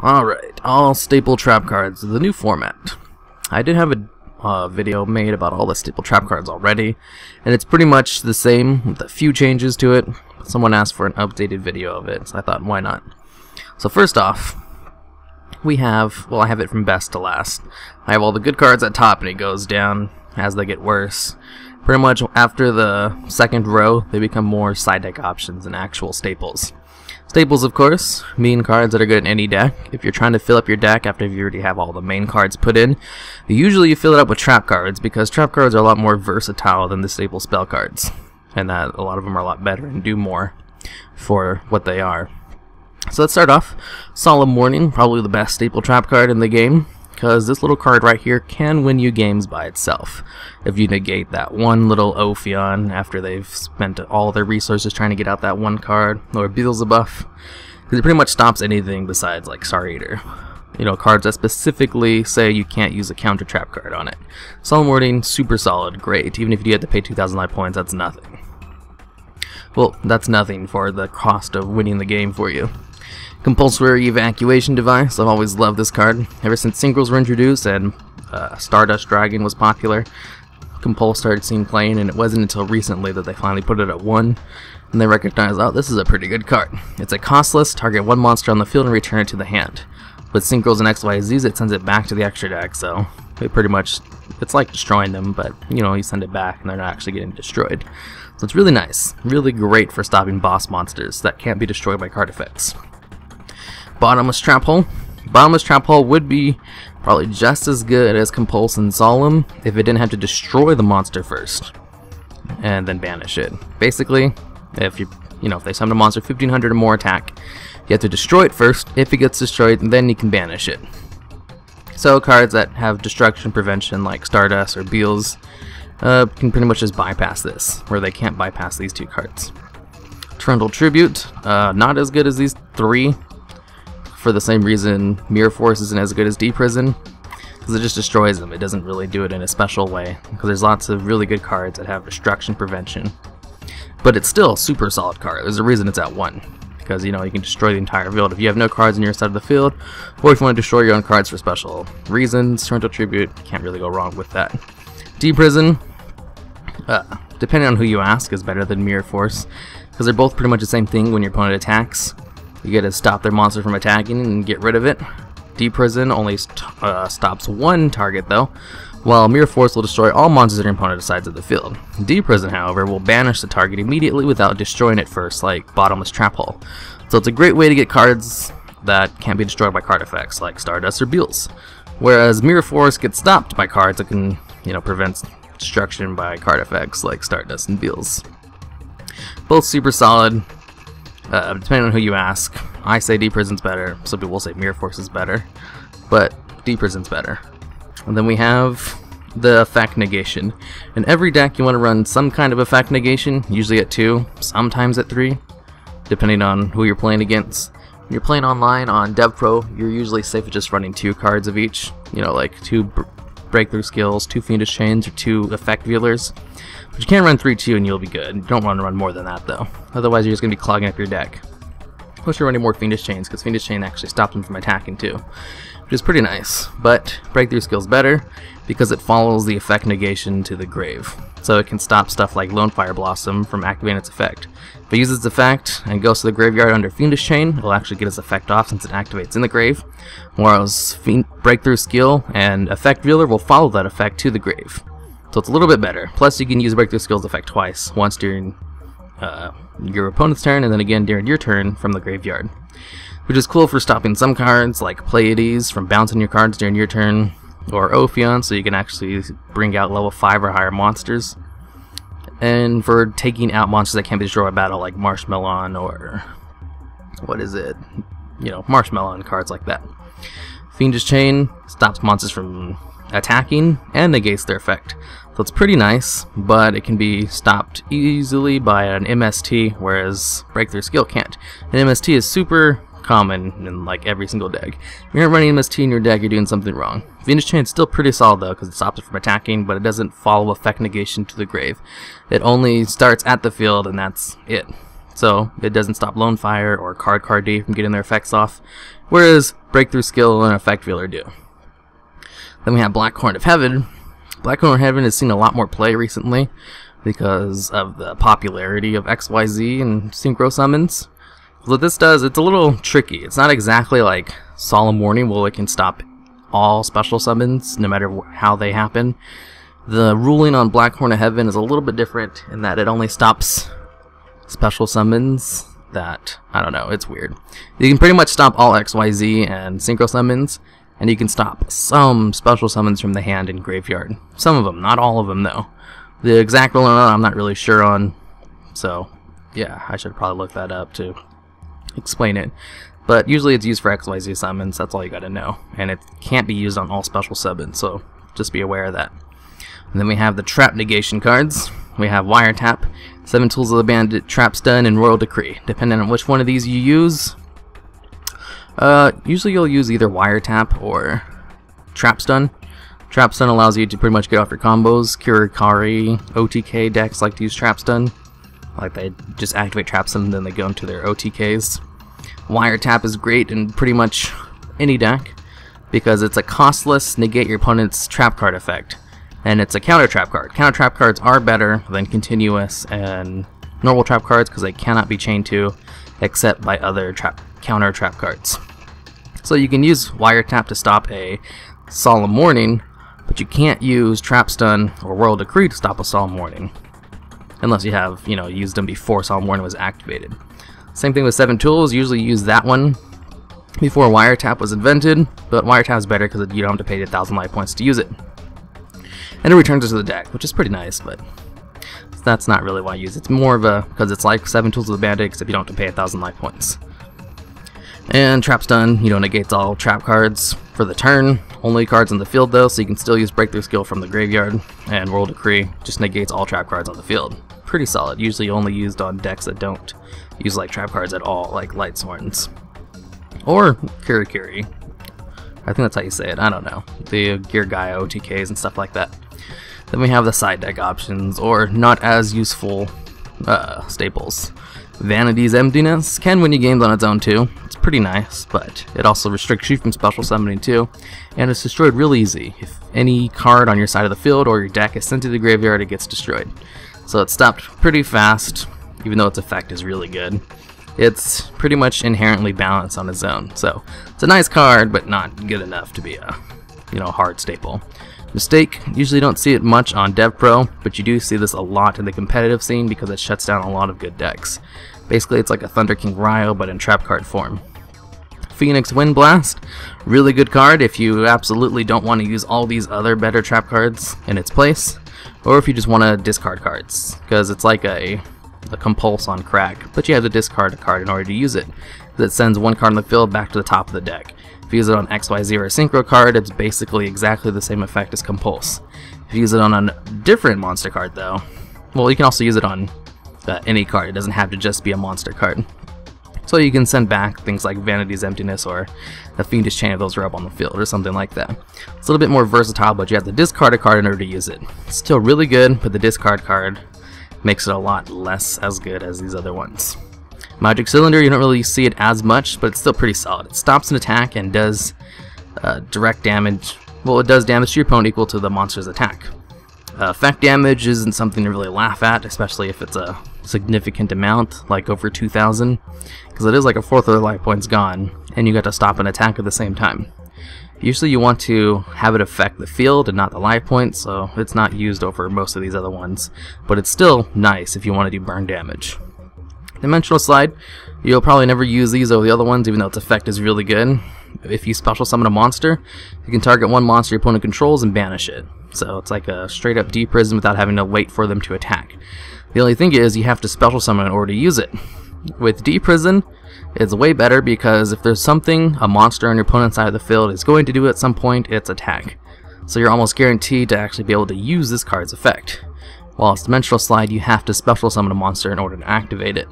Alright, all staple trap cards, the new format. I did have a video made about all the staple trap cards already, and it's pretty much the same with a few changes to it. Someone asked for an updated video of it, so I thought, why not? So first off, we have, well, I have it from best to last. I have all the good cards at top, and it goes down as they get worse. Pretty much after the second row, they become more side deck options and actual staples. Staples, of course, mean cards that are good in any deck. If you're trying to fill up your deck after you already have all the main cards put in, usually you fill it up with trap cards, because trap cards are a lot more versatile than the staple spell cards, and that a lot of them are a lot better and do more for what they are. So let's start off. Solemn Warning, probably the best staple trap card in the game, because this little card right here can win you games by itself. If you negate that one little Ophion after they've spent all their resources trying to get out that one card, or Beelzebub, because it pretty much stops anything besides like Star Eater. You know, cards that specifically say you can't use a counter trap card on it. Solemn Warning, super solid, great. Even if you had to pay 2,000 life points, that's nothing. Well, that's nothing for the cost of winning the game for you. Compulsory Evacuation Device. I've always loved this card. Ever since Synchros were introduced and Stardust Dragon was popular, Compulse started seeing playing, and it wasn't until recently that they finally put it at 1, and they recognized, oh, this is a pretty good card. It's a costless, target one monster on the field and return it to the hand. With Synchros and XYZs, it sends it back to the extra deck, so it pretty much, it's like destroying them, but you know, you send it back and they're not actually getting destroyed. So it's really nice, really great for stopping boss monsters that can't be destroyed by card effects. Bottomless Trap Hole. Bottomless Trap Hole would be probably just as good as Compulse and Solemn if it didn't have to destroy the monster first and then banish it. Basically, if if they summon a monster 1500 or more attack, you have to destroy it first. If it gets destroyed, then you can banish it. So cards that have destruction prevention like Stardust or Beels can pretty much just bypass this, where they can't bypass these two cards. Trundle Tribute, not as good as these three. For the same reason Mirror Force isn't as good as D-Prison, because it just destroys them. It doesn't really do it in a special way, because there's lots of really good cards that have destruction prevention. But it's still a super solid card. There's a reason it's at 1, because you can destroy the entire field if you have no cards on your side of the field, or if you want to destroy your own cards for special reasons. Trundle Tribute, can't really go wrong with that. D-Prison, depending on who you ask, is better than Mirror Force, because they're both pretty much the same thing. When your opponent attacks, you gotta stop their monster from attacking and get rid of it. D-Prison only stops one target though, while Mirror Force will destroy all monsters that your opponent decides of the field. D-Prison, however, will banish the target immediately without destroying it first, like Bottomless Trap Hole. So it's a great way to get cards that can't be destroyed by card effects, like Stardust or Beels. Whereas Mirror Force gets stopped by cards that can, prevent destruction by card effects, like Stardust and Beels. Both super solid. Depending on who you ask, I say D-Prison's better. Some people will say Mirror Force is better, but D-Prison's better. And then we have the effect negation. In every deck, you want to run some kind of effect negation, usually at 2, sometimes at 3, depending on who you're playing against. When you're playing online on DevPro, you're usually safe with just running 2 cards of each. Like 2 breakthrough skills, 2 fiendish chains, or 2 effect veilers. But you can run 3-2 and you'll be good. You don't want to run more than that though. Otherwise you're just going to be clogging up your deck. Plus you're running more fiendish chains, because fiendish chain actually stops them from attacking too, which is pretty nice. But breakthrough skill's better because it follows the effect negation to the grave. So it can stop stuff like Lone Fire Blossom from activating its effect. If it uses its effect and goes to the graveyard under fiendish chain, it'll actually get its effect off since it activates in the grave. Whereas breakthrough skill and effect veiler will follow that effect to the grave. So it's a little bit better. Plus you can use Breakthrough Skill's effect twice. Once during your opponent's turn, and then again during your turn from the graveyard. Which is cool for stopping some cards, like Pleiades, from bouncing your cards during your turn. Or Ophion, so you can actually bring out level 5 or higher monsters. And for taking out monsters that can't be destroyed by battle, like Marshmallow or... what is it? Marshmallow and cards like that. Fiendish Chain stops monsters from attacking and negates their effect. So it's pretty nice, but it can be stopped easily by an MST, whereas Breakthrough Skill can't. An MST is super common in like every single deck. If you're not running MST in your deck, you're doing something wrong. Fiendish Chain is still pretty solid though, because it stops it from attacking, but it doesn't follow effect negation to the grave. It only starts at the field, and that's it. so it doesn't stop Lone Fire or Card D from getting their effects off, whereas Breakthrough Skill and Effect Veiler do. Then we have Black Horn of Heaven. Black Horn of Heaven has seen a lot more play recently because of the popularity of XYZ and Synchro Summons. What this does, it's a little tricky. It's not exactly like Solemn Warning, where it can stop all special summons no matter how they happen. The ruling on Black Horn of Heaven is a little bit different in that it only stops special summons that, I don't know, it's weird. You can pretty much stop all XYZ and Synchro Summons, and you can stop some special summons from the hand and graveyard. Some of them, not all of them though. The exact ruling I'm not really sure on, so yeah, I should probably look that up to explain it. But usually it's used for XYZ summons, that's all you gotta know. And it can't be used on all special summons, so just be aware of that. And then we have the Trap Negation cards. We have Wiretap, 7 Tools of the Bandit, Trap Stun, and Royal Decree. Depending on which one of these you use, usually you'll use either Wiretap or Trap Stun. Trap Stun allows you to pretty much get off your combos. Kirikari, OTK decks like to use Trap Stun. Like they just activate Trap Stun and then they go into their OTKs. Wiretap is great in pretty much any deck because it's a costless negate your opponent's trap card effect. And it's a counter trap card. Counter trap cards are better than continuous and normal trap cards because they cannot be chained to except by other counter trap cards. So you can use Wiretap to stop a Solemn Warning, but you can't use Trap Stun or Royal Decree to stop a Solemn Warning. Unless you have, used them before Solemn Warning was activated. Same thing with 7 Tools, usually use that one before Wiretap was invented, but Wiretap is better because you don't have to pay 1,000 life points to use it. And it returns it to the deck, which is pretty nice, but that's not really why I use it. It's more of a, because it's like 7 Tools of the Bandit, except you don't have to pay 1,000 life points. And Trap Stun, negates all trap cards for the turn. Only cards in the field though, so you can still use Breakthrough Skill from the graveyard. And Royal Decree just negates all trap cards on the field. Pretty solid, usually only used on decks that don't use like trap cards at all, like Lightsworns. Or Kirikiri. I think that's how you say it, I don't know. The Gear Gaia OTKs and stuff like that. Then we have the side deck options, or not as useful staples. Vanity's Emptiness can win you games on its own too. It's pretty nice, but it also restricts you from special summoning too, and it's destroyed real easy. If any card on your side of the field or your deck is sent to the graveyard, it gets destroyed. So it's stopped pretty fast, even though its effect is really good. It's pretty much inherently balanced on its own, so it's a nice card, but not good enough to be a hard staple. Mistake, usually don't see it much on DevPro, but you do see this a lot in the competitive scene because it shuts down a lot of good decks. Basically, it's like a Thunder King Ryo, but in trap card form. Phoenix Windblast, really good card if you absolutely don't want to use all these other better trap cards in its place, or if you just want to discard cards, because it's like a compulse on crack, but you have to discard a card in order to use it. That sends one card in the field back to the top of the deck. If you use it on XYZ or a Synchro card, it's basically exactly the same effect as Compulse. If you use it on a different monster card though, well, you can also use it on any card. It doesn't have to just be a monster card. So you can send back things like Vanity's Emptiness or the Fiendish Chain if those are up on the field or something like that. It's a little bit more versatile, but you have to discard a card in order to use it. It's still really good, but the discard card makes it a lot less as good as these other ones. Magic Cylinder, you don't really see it as much, but it's still pretty solid. It stops an attack and does direct damage. Well, it does damage to your opponent equal to the monster's attack. Effect damage isn't something to really laugh at, especially if it's a significant amount, like over 2,000, because it is like a fourth of their life points gone, and you got to stop an attack at the same time. Usually you want to have it affect the field and not the life points, so it's not used over most of these other ones, but it's still nice if you want to do burn damage. Dimensional Slide, you'll probably never use these over the other ones, even though its effect is really good. If you special summon a monster, you can target one monster your opponent controls and banish it. So it's like a straight up deprison without having to wait for them to attack. The only thing is you have to special summon in order to use it. With deprison, it's way better because if there's something a monster on your opponent's side of the field is going to do at some point, it's attack. So you're almost guaranteed to actually be able to use this card's effect. While it's Dimensional Slide, you have to special summon a monster in order to activate it.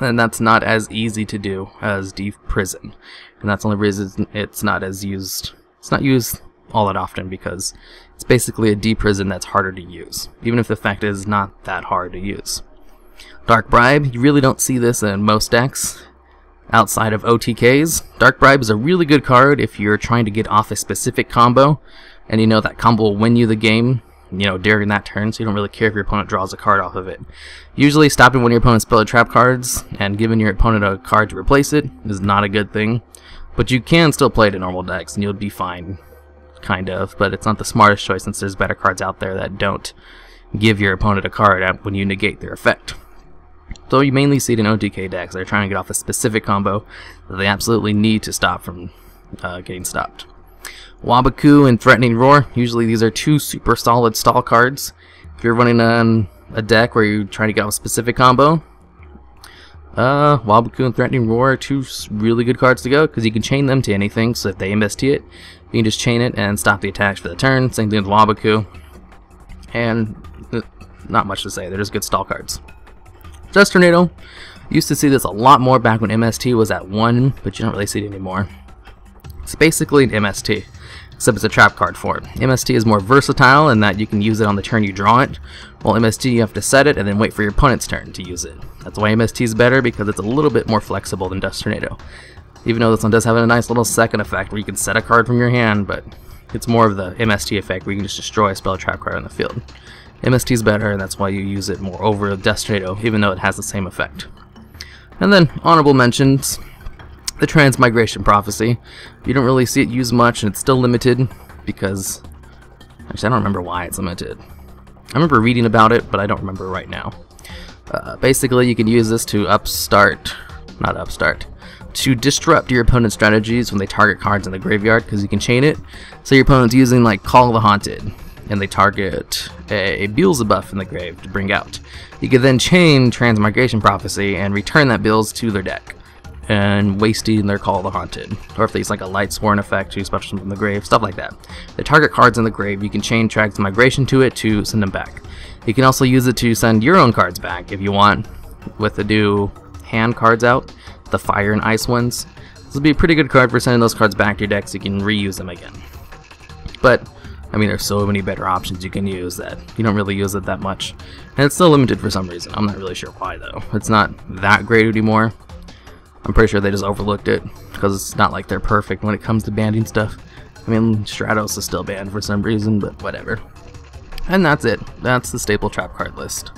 And that's not as easy to do as deprison. And that's the only reason it's not as used. It's not used all that often because it's basically a deprison that's harder to use, even if the effect is not that hard to use. Dark Bribe, you really don't see this in most decks outside of OTKs. Dark Bribe is a really good card if you're trying to get off a specific combo, and you know that combo will win you the game, you know, during that turn, so you don't really care if your opponent draws a card off of it. Usually stopping one of your opponent's spell trap cards and giving your opponent a card to replace it is not a good thing, but you can still play it in normal decks and you'll be fine, kind of, but it's not the smartest choice since there's better cards out there that don't give your opponent a card when you negate their effect. So you mainly see it in OTK decks that are trying to get off a specific combo that they absolutely need to stop from getting stopped. Wabaku and Threatening Roar, usually these are two super solid stall cards. If you're running on a deck where you're trying to get off a specific combo, Wabaku and Threatening Roar are two really good cards to go because you can chain them to anything, so if they MST it, you can just chain it and stop the attacks for the turn. Same thing with Wabaku. And not much to say, they're just good stall cards. Dust Tornado, used to see this a lot more back when MST was at 1, but you don't really see it anymore. It's basically an MST, except it's a trap card for it. MST is more versatile in that you can use it on the turn you draw it, while MST you have to set it and then wait for your opponent's turn to use it. That's why MST is better, because it's a little bit more flexible than Dust Tornado. Even though this one does have a nice little second effect where you can set a card from your hand, but it's more of the MST effect where you can just destroy a spell trap card on the field. MST is better, and that's why you use it more over Dust Tornado, even though it has the same effect. And then, honorable mentions, the Transmigration Prophecy. You don't really see it used much, and it's still limited, because, actually I don't remember why it's limited. I remember reading about it, but I don't remember right now. Basically, you can use this to to disrupt your opponent's strategies when they target cards in the graveyard, because you can chain it. So your opponent's using like Call of the Haunted, and they target a Beelzebub in the grave to bring out. You can then chain Transmigration Prophecy and return that Beelz to their deck, and wasting their Call of the Haunted. Or if they use like a Light Sworn effect to special from the grave, stuff like that. They target cards in the grave, you can chain Transmigration to it to send them back. You can also use it to send your own cards back if you want, with the new hand cards out, the Fire and Ice ones. This would be a pretty good card for sending those cards back to your deck so you can reuse them again. But I mean, there's so many better options you can use that you don't really use it that much. And it's still limited for some reason. I'm not really sure why though. It's not that great anymore. I'm pretty sure they just overlooked it, because it's not like they're perfect when it comes to banning stuff. I mean, Stratos is still banned for some reason, but whatever. And that's it. That's the staple trap card list.